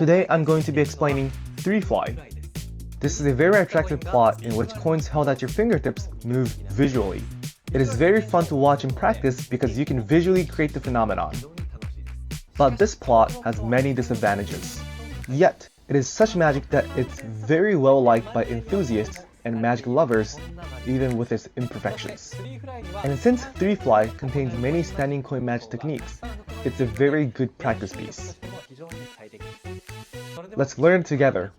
Today I'm going to be explaining 3Fly. This is a very attractive plot in which coins held at your fingertips move visually. It is very fun to watch and practice because you can visually create the phenomenon. But this plot has many disadvantages. Yet, it is such magic that it's very well liked by enthusiasts and magic lovers, even with its imperfections. And since 3Fly contains many standing coin magic techniques, it's a very good practice piece. Let's learn together.